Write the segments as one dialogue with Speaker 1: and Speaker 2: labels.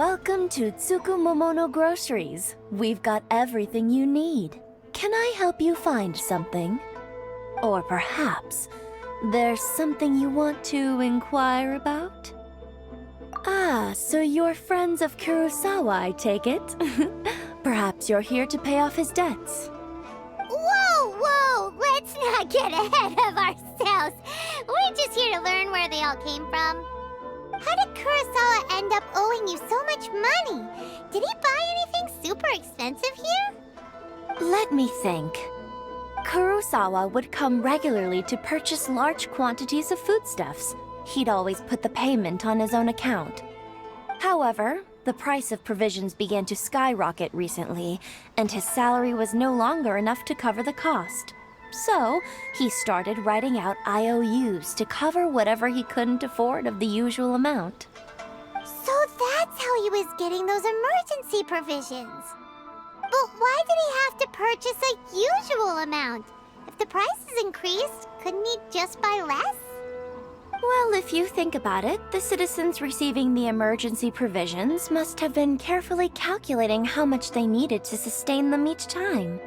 Speaker 1: Welcome to Tsukumomono Groceries. We've got everything you need. Can I help you find something? Or perhaps there's something you want to inquire about? Ah, so you're friends of Kurosawa, I take it? Perhaps you're here to pay off his debts.
Speaker 2: Whoa! Let's not get ahead of ourselves. We're just here to learn where they all came from. How did Kurosawa end up owing you so much money? Did he buy anything super expensive here?
Speaker 1: Let me think. Kurosawa would come regularly to purchase large quantities of foodstuffs. He'd always put the payment on his own account. However, the price of provisions began to skyrocket recently, and his salary was no longer enough to cover the cost. So, he started writing out IOUs to cover whatever he couldn't afford of the usual amount.
Speaker 2: So that's how he was getting those emergency provisions. But why did he have to purchase a usual amount? If the prices increased, couldn't he just buy less?
Speaker 1: Well, if you think about it, the citizens receiving the emergency provisions must have been carefully calculating how much they needed to sustain them each time.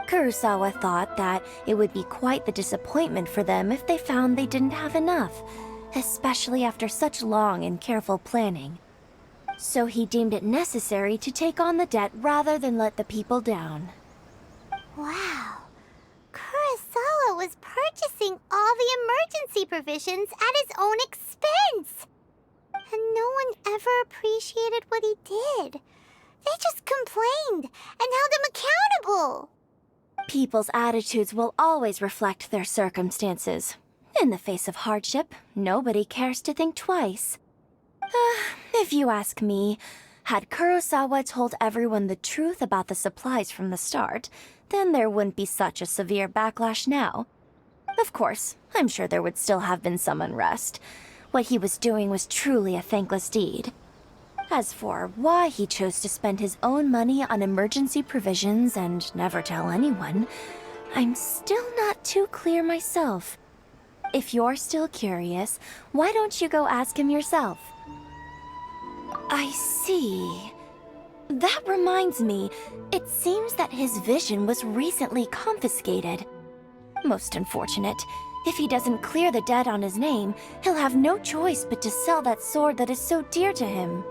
Speaker 1: Kurosawa thought that it would be quite the disappointment for them if they found they didn't have enough, especially after such long and careful planning. So he deemed it necessary to take on the debt rather than let the people down.
Speaker 2: Wow. Kurosawa was purchasing all the emergency provisions at his own expense. And no one ever appreciated what he did. They just complained and held him accountable.
Speaker 1: People's attitudes will always reflect their circumstances. In the face of hardship, nobody cares to think twice. If you ask me, had Kurosawa told everyone the truth about the supplies from the start, then there wouldn't be such a severe backlash now. Of course, I'm sure there would still have been some unrest. What he was doing was truly a thankless deed. As for why he chose to spend his own money on emergency provisions and never tell anyone, I'm still not too clear myself. If you're still curious, why don't you go ask him yourself? I see. That reminds me, it seems that his vision was recently confiscated. Most unfortunate. If he doesn't clear the debt on his name, he'll have no choice but to sell that sword that is so dear to him.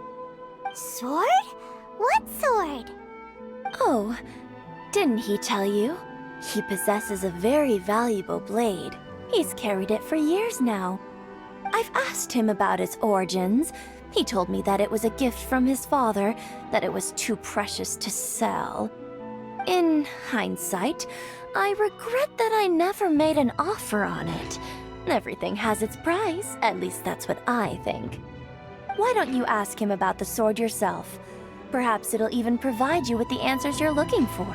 Speaker 2: Sword? What sword?
Speaker 1: Oh, didn't he tell you? He possesses a very valuable blade. He's carried it for years now. I've asked him about its origins. He told me that it was a gift from his father, that it was too precious to sell. In hindsight, I regret that I never made an offer on it. Everything has its price, at least that's what I think. Why don't you ask him about the sword yourself? Perhaps it'll even provide you with the answers you're looking for.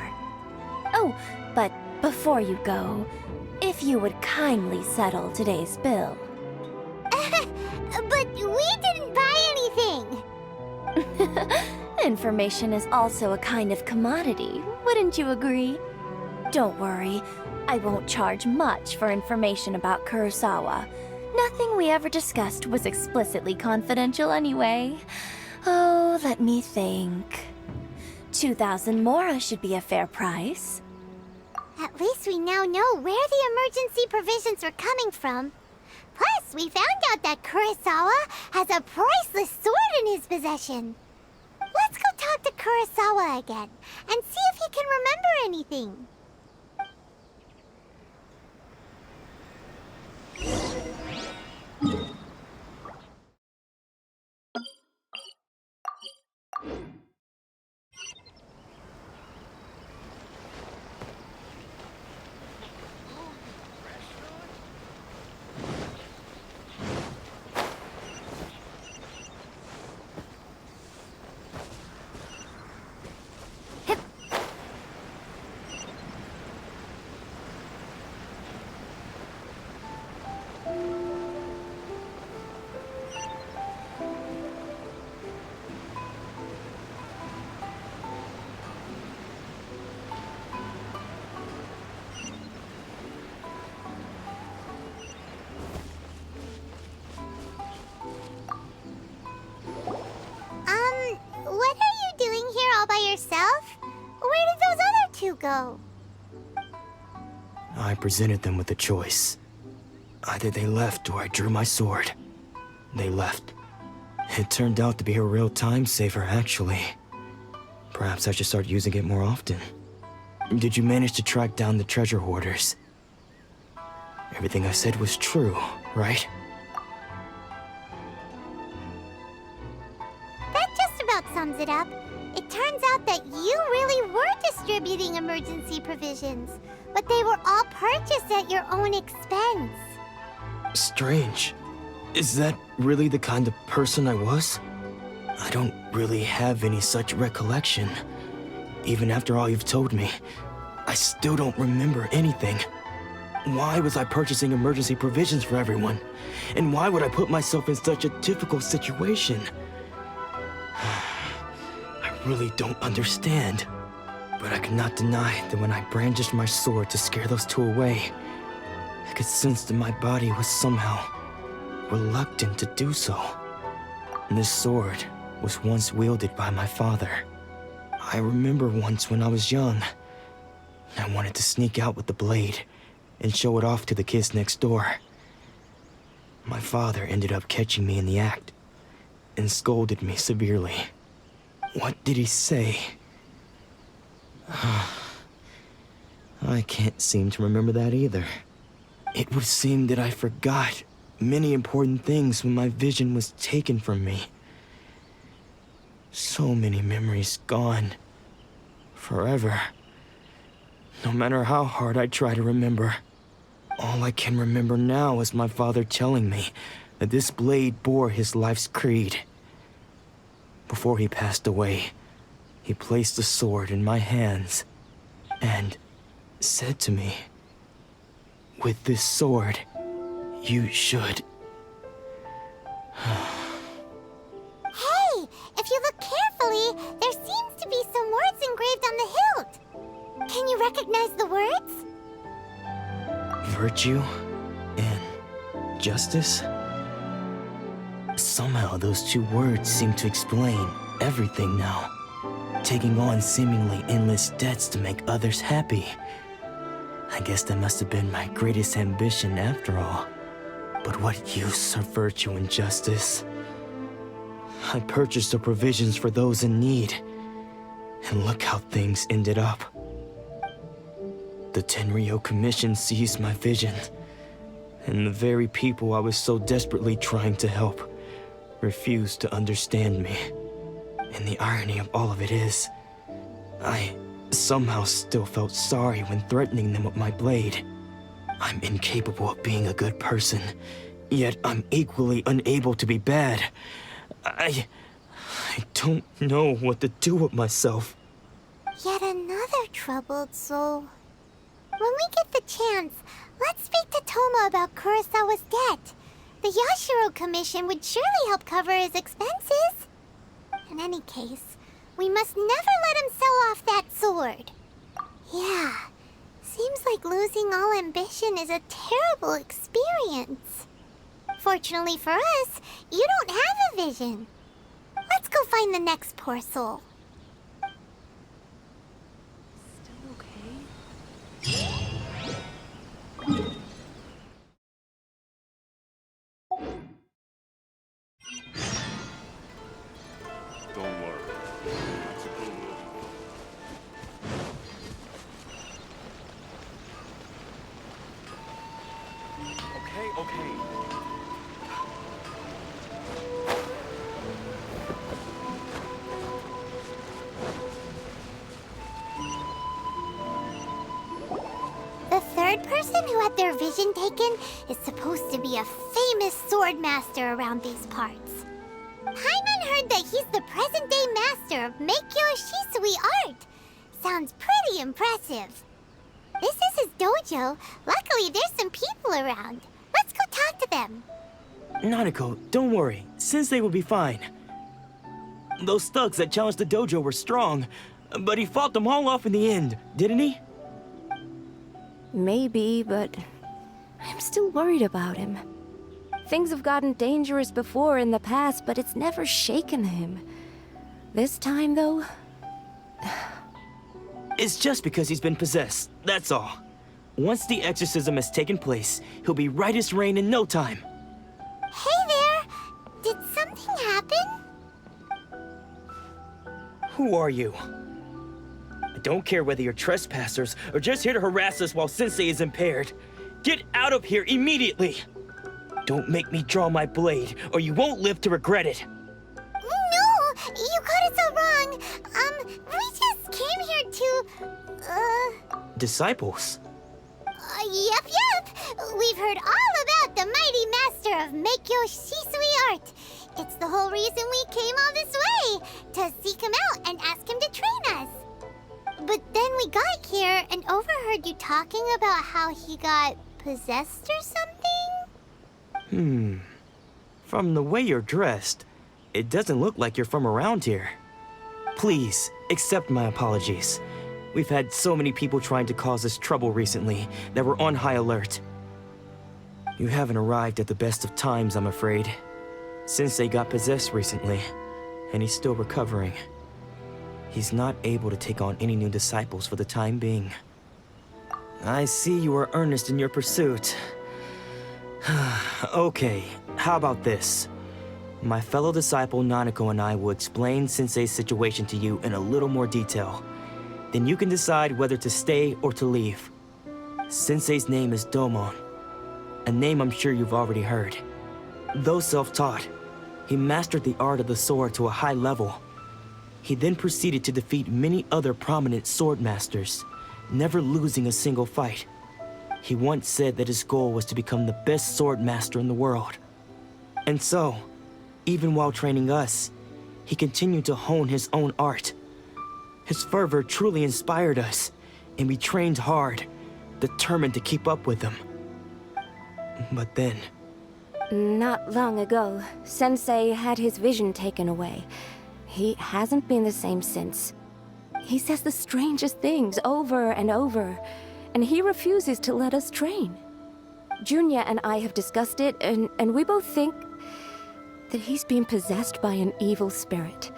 Speaker 1: Oh, but before you go, if you would kindly settle today's bill.
Speaker 2: But we didn't buy anything!
Speaker 1: Information is also a kind of commodity, wouldn't you agree? Don't worry, I won't charge much for information about Kurosawa. Nothing we ever discussed was explicitly confidential anyway. Oh, let me think. 2,000 mora should be a fair price.
Speaker 2: At least we now know where the emergency provisions were coming from. Plus, we found out that Kurosawa has a priceless sword in his possession. Let's go talk to Kurosawa again and see if he can remember anything. go?
Speaker 3: I presented them with a choice. Either they left or I drew my sword. They left. It turned out to be a real time saver, actually. Perhaps I should start using it more often. Did you manage to track down the treasure hoarders? Everything I said was true, right?
Speaker 2: That just about sums it up. It turns out that you really were distributing emergency provisions, but they were all purchased at your own expense.
Speaker 3: Strange. Is that really the kind of person I was? I don't really have any such recollection. Even after all you've told me, I still don't remember anything. Why was I purchasing emergency provisions for everyone? And why would I put myself in such a difficult situation? I really don't understand. But I cannot deny that when I brandished my sword to scare those two away, I could sense that my body was somehow reluctant to do so. This sword was once wielded by my father. I remember once when I was young, I wanted to sneak out with the blade and show it off to the kids next door. My father ended up catching me in the act and scolded me severely. What did he say? I can't seem to remember that either. It would seem that I forgot many important things when my vision was taken from me. So many memories gone. Forever. No matter how hard I try to remember. All I can remember now is my father telling me that this blade bore his life's creed. Before he passed away, he placed the sword in my hands and said to me, "With this sword, you should..."
Speaker 2: Hey, if you look carefully, there seems to be some words engraved on the hilt. Can you recognize the words?
Speaker 3: Virtue and justice? Somehow those two words seem to explain everything now. Taking on seemingly endless debts to make others happy. I guess that must have been my greatest ambition after all. But what use of virtue and justice? I purchased the provisions for those in need. And look how things ended up. The Tenryo Commission seized my vision. And the very people I was so desperately trying to help refused to understand me. And the irony of all of it is, I somehow still felt sorry when threatening them with my blade. I'm incapable of being a good person, yet I'm equally unable to be bad. I don't know what to do with myself.
Speaker 2: Yet another troubled soul. When we get the chance, let's speak to Toma about Kurosawa's debt. The Yashiro Commission would surely help cover his expenses. In any case, we must never let him sell off that sword. Yeah, seems like losing all ambition is a terrible experience. Fortunately for us, you don't have a vision. Let's go find the next poor soul.
Speaker 4: Still okay?
Speaker 5: Don't worry. It's a cool movie.
Speaker 4: Okay.
Speaker 2: The third person who had their vision taken is supposed to be a famous sword master around these parts. Paimon heard that he's the present-day master of Meikyo Shisui art. Sounds pretty impressive. This is his dojo. Luckily, there's some people around. Let's go talk to them.
Speaker 3: Nanako, don't worry. Sensei will be fine. Those thugs that challenged the dojo were strong, but he fought them all off in the end, didn't he?
Speaker 6: Maybe, but I'm still worried about him. Things have gotten dangerous before in the past, but it's never shaken him. This time, though...
Speaker 3: It's just because he's been possessed, that's all. Once the exorcism has taken place, he'll be right as rain in no time.
Speaker 2: Hey there! Did something happen?
Speaker 3: Who are you? I don't care whether you're trespassers or just here to harass us while Sensei is impaired. Get out of here immediately! Don't make me draw my blade, or you won't live to regret it.
Speaker 2: No! You got it so wrong! We just came here to,
Speaker 3: Disciples?
Speaker 2: Yep. We've heard all about the mighty master of Meikyo Shisui art. It's the whole reason we came all this way, to seek him out and ask him to train us. But then we got here and overheard you talking about how he got possessed or something?
Speaker 3: From the way you're dressed, it doesn't look like you're from around here. Please, accept my apologies. We've had so many people trying to cause us trouble recently that we're on high alert. You haven't arrived at the best of times, I'm afraid. Sensei got possessed recently, and he's still recovering. He's not able to take on any new disciples for the time being. I see you are earnest in your pursuit. Okay, how about this? My fellow disciple Nanako and I will explain Sensei's situation to you in a little more detail. Then you can decide whether to stay or to leave. Sensei's name is Domon, a name I'm sure you've already heard. Though self-taught, he mastered the art of the sword to a high level. He then proceeded to defeat many other prominent sword masters, never losing a single fight. He once said that his goal was to become the best sword master in the world. And so, even while training us, he continued to hone his own art. His fervor truly inspired us, and we trained hard, determined to keep up with him. But then...
Speaker 6: Not long ago, Sensei had his vision taken away. He hasn't been the same since. He says the strangest things over and over, and he refuses to let us train. Junya and I have discussed it, and we both think that he's been possessed by an evil spirit.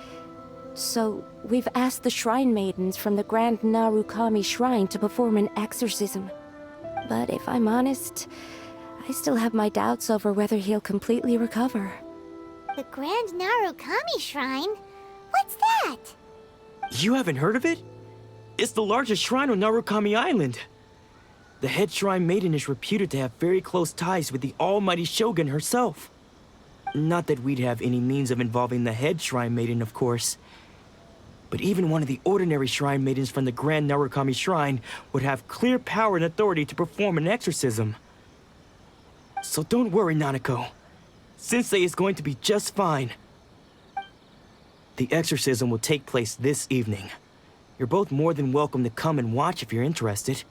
Speaker 6: So, we've asked the Shrine Maidens from the Grand Narukami Shrine to perform an exorcism. But if I'm honest, I still have my doubts over whether he'll completely recover.
Speaker 2: The Grand Narukami Shrine? What's that?
Speaker 3: You haven't heard of it? It's the largest shrine on Narukami Island. The head shrine maiden is reputed to have very close ties with the almighty Shogun herself. Not that we'd have any means of involving the head shrine maiden, of course. But even one of the ordinary shrine maidens from the Grand Narukami Shrine would have clear power and authority to perform an exorcism. So don't worry, Nanako. Sensei is going to be just fine. The exorcism will take place this evening. You're both more than welcome to come and watch if you're interested.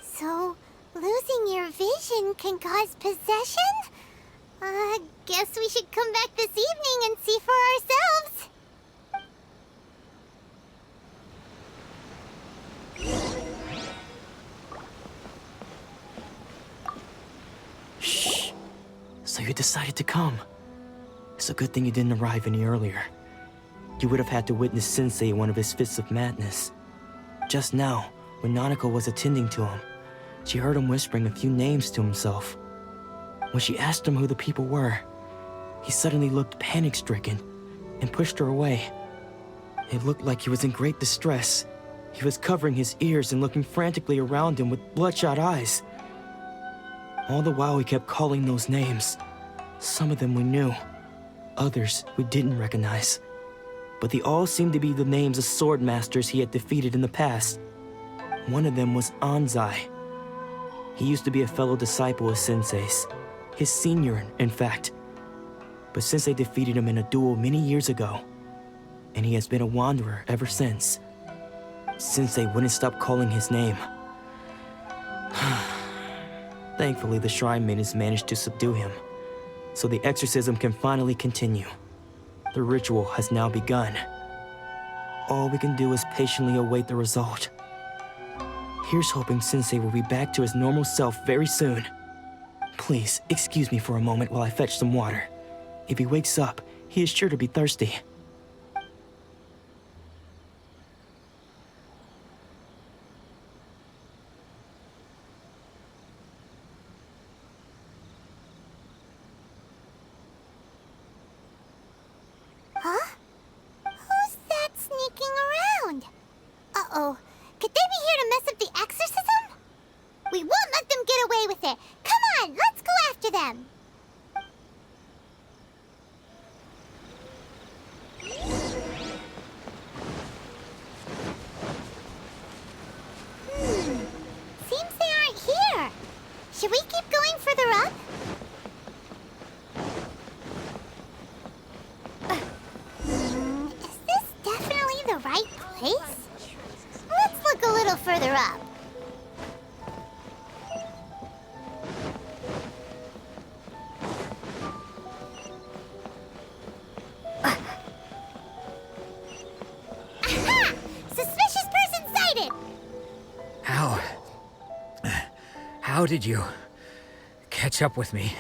Speaker 2: So, losing your vision can cause possession? Guess we should come back this evening and see for ourselves.
Speaker 3: Shh. So you decided to come. It's a good thing you didn't arrive any earlier. You would have had to witness Sensei in one of his fits of madness. Just now, when Nanako was attending to him, she heard him whispering a few names to himself. When she asked him who the people were, he suddenly looked panic-stricken and pushed her away. It looked like he was in great distress. He was covering his ears and looking frantically around him with bloodshot eyes. All the while he kept calling those names. Some of them we knew, others we didn't recognize. But they all seemed to be the names of sword masters he had defeated in the past. One of them was Anzai. He used to be a fellow disciple of Sensei's, his senior, in fact. But Sensei defeated him in a duel many years ago, and he has been a wanderer ever since. Sensei wouldn't stop calling his name. Thankfully, the Shrine Maidens managed to subdue him, so the exorcism can finally continue. The ritual has now begun. All we can do is patiently await the result. Here's hoping Sensei will be back to his normal self very soon. Please, excuse me for a moment while I fetch some water. If he wakes up, he is sure to be thirsty.
Speaker 2: Uh-oh. Could they be here to mess up the exorcism? We won't let them get away with it. Come on, let's go after them. Seems they aren't here. Should we keep going further up? Is this definitely the right place? Let's look a little further up. Aha! Suspicious person sighted!
Speaker 7: How did you catch up with me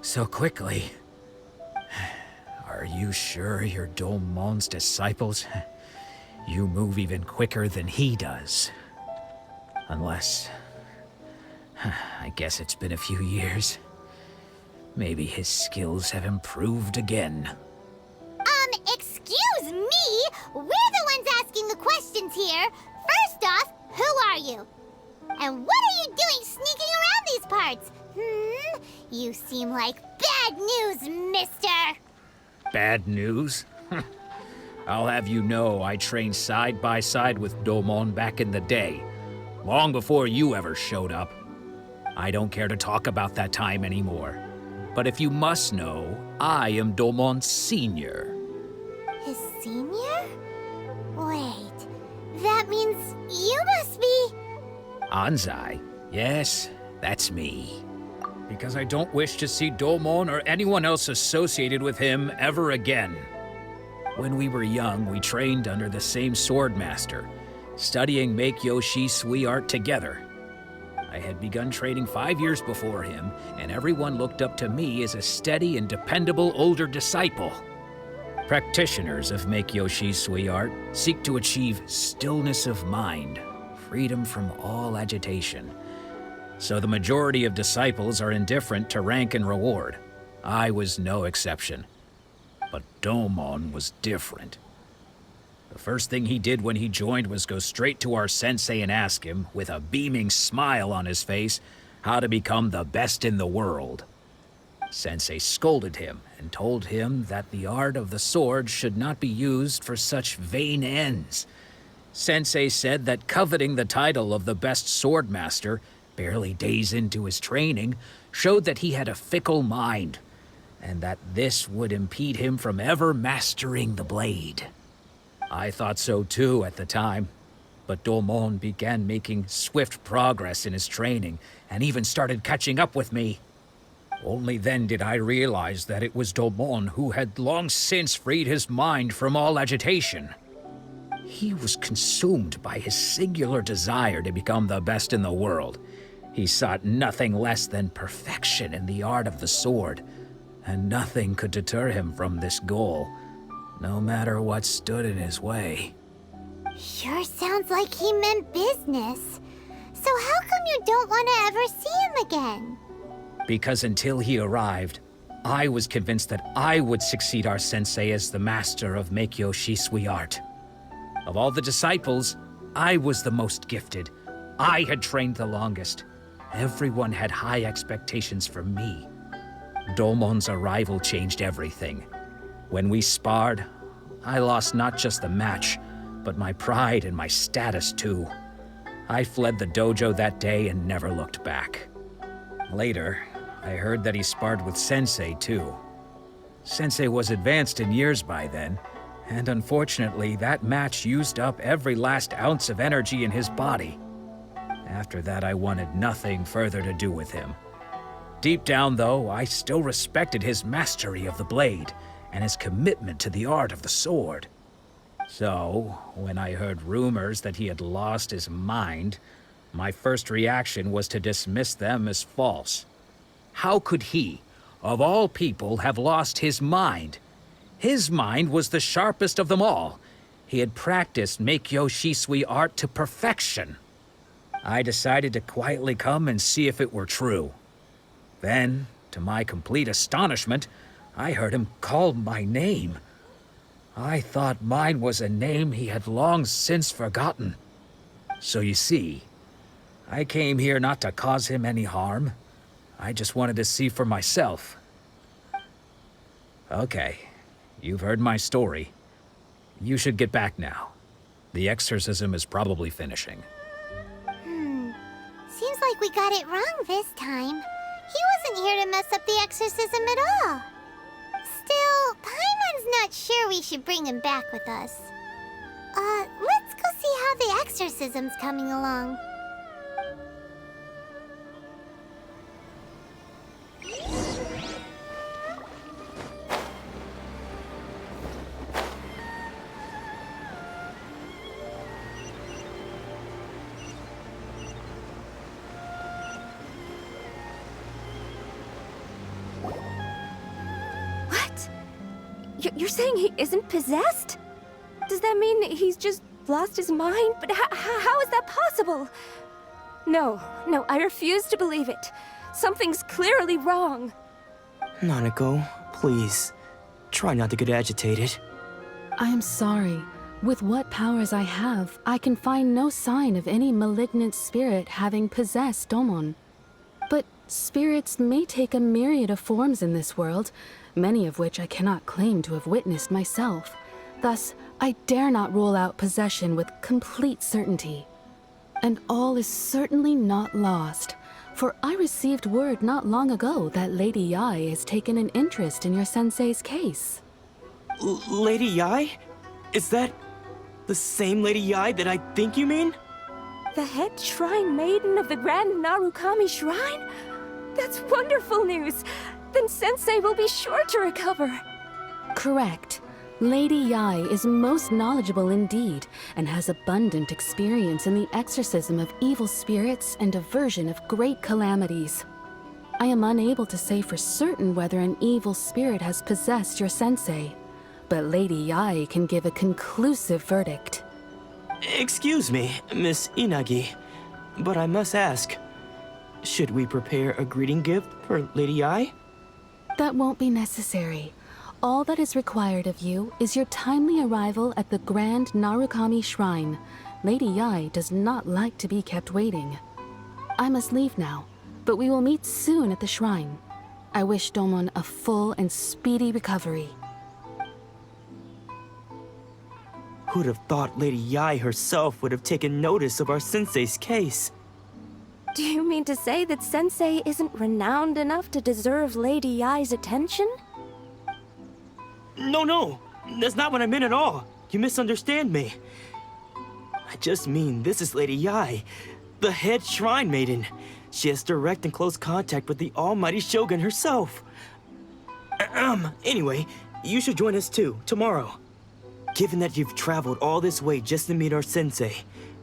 Speaker 7: so quickly? Are you sure you're Domon's disciples? You move even quicker than he does. Unless... I guess it's been a few years. Maybe his skills have improved again.
Speaker 2: Excuse me? We're the ones asking the questions here. First off, who are you? And what are you doing sneaking around these parts? You seem like bad news, mister.
Speaker 7: Bad news? I'll have you know I trained side by side with Domon back in the day, long before you ever showed up. I don't care to talk about that time anymore. But if you must know, I am Domon's senior.
Speaker 2: His senior? Wait, that means you must be...
Speaker 7: Anzai? Yes, that's me. Because I don't wish to see Domon or anyone else associated with him ever again. When we were young, we trained under the same swordmaster, studying Make-Yoshi Sui art together. I had begun training 5 years before him, and everyone looked up to me as a steady and dependable older disciple. Practitioners of Make-Yoshi Sui art seek to achieve stillness of mind, freedom from all agitation. So the majority of disciples are indifferent to rank and reward. I was no exception. But Domon was different. The first thing he did when he joined was go straight to our sensei and ask him, with a beaming smile on his face, how to become the best in the world. Sensei scolded him and told him that the art of the sword should not be used for such vain ends. Sensei said that coveting the title of the best swordmaster, barely days into his training, showed that he had a fickle mind, and that this would impede him from ever mastering the blade. I thought so too at the time, but Domon began making swift progress in his training, and even started catching up with me. Only then did I realize that it was Domon who had long since freed his mind from all agitation. He was consumed by his singular desire to become the best in the world. He sought nothing less than perfection in the art of the sword, and nothing could deter him from this goal, no matter what stood in his way.
Speaker 2: Sure sounds like he meant business. So how come you don't want to ever see him again?
Speaker 7: Because until he arrived, I was convinced that I would succeed our sensei as the master of Make-Yoshi Sui art. Of all the disciples, I was the most gifted. I had trained the longest. Everyone had high expectations from me. Domon's arrival changed everything. When we sparred, I lost not just the match, but my pride and my status too. I fled the dojo that day and never looked back. Later, I heard that he sparred with Sensei too. Sensei was advanced in years by then, and unfortunately that match used up every last ounce of energy in his body. After that, I wanted nothing further to do with him. Deep down, though, I still respected his mastery of the blade and his commitment to the art of the sword. So, when I heard rumors that he had lost his mind, my first reaction was to dismiss them as false. How could he, of all people, have lost his mind? His mind was the sharpest of them all. He had practiced Make-Yoshi Sui art to perfection. I decided to quietly come and see if it were true. Then, to my complete astonishment, I heard him call my name. I thought mine was a name he had long since forgotten. So you see, I came here not to cause him any harm. I just wanted to see for myself. Okay, you've heard my story. You should get back now. The exorcism is probably finishing.
Speaker 2: Seems like we got it wrong this time. He wasn't here to mess up the exorcism at all. Still, Paimon's not sure we should bring him back with us. Let's go see how the exorcism's coming along.
Speaker 6: You're saying he isn't possessed? Does that mean he's just lost his mind? But how is that possible? No, I refuse to believe it. Something's clearly wrong.
Speaker 3: Nanako, please, try not to get agitated.
Speaker 8: I am sorry. With what powers I have, I can find no sign of any malignant spirit having possessed Domon. But spirits may take a myriad of forms in this world, many of which I cannot claim to have witnessed myself. Thus, I dare not rule out possession with complete certainty. And all is certainly not lost, for I received word not long ago that Lady Yai has taken an interest in your sensei's case.
Speaker 3: Lady Yai? Is that the same Lady Yai that I think you mean?
Speaker 6: The head shrine maiden of the Grand Narukami Shrine? That's wonderful news! Then Sensei will be sure to recover.
Speaker 8: Correct. Lady Yai is most knowledgeable indeed, and has abundant experience in the exorcism of evil spirits and aversion of great calamities. I am unable to say for certain whether an evil spirit has possessed your sensei, but Lady Yai can give a conclusive verdict.
Speaker 3: Excuse me, Miss Inagi, but I must ask, should we prepare a greeting gift for Lady Yai?
Speaker 8: That won't be necessary. All that is required of you is your timely arrival at the Grand Narukami Shrine. Lady Yai does not like to be kept waiting. I must leave now, but we will meet soon at the shrine. I wish Domon a full and speedy recovery.
Speaker 3: Who'd have thought Lady Yai herself would have taken notice of our sensei's case?
Speaker 6: Do you mean to say that Sensei isn't renowned enough to deserve Lady Yai's attention?
Speaker 3: No, that's not what I meant at all. You misunderstand me. I just mean this is Lady Yai, the head shrine maiden. She has direct and close contact with the almighty Shogun herself. Anyway, you should join us too, tomorrow. Given that you've traveled all this way just to meet our sensei,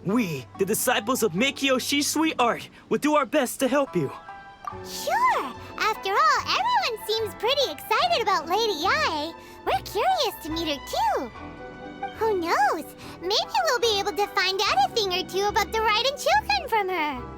Speaker 3: we, the disciples of Meikyo Shisui Art, will do our best to help you.
Speaker 2: Sure! After all, everyone seems pretty excited about Lady Yai. We're curious to meet her too. Who knows? Maybe we'll be able to find out a thing or two about the Raiden Children from her.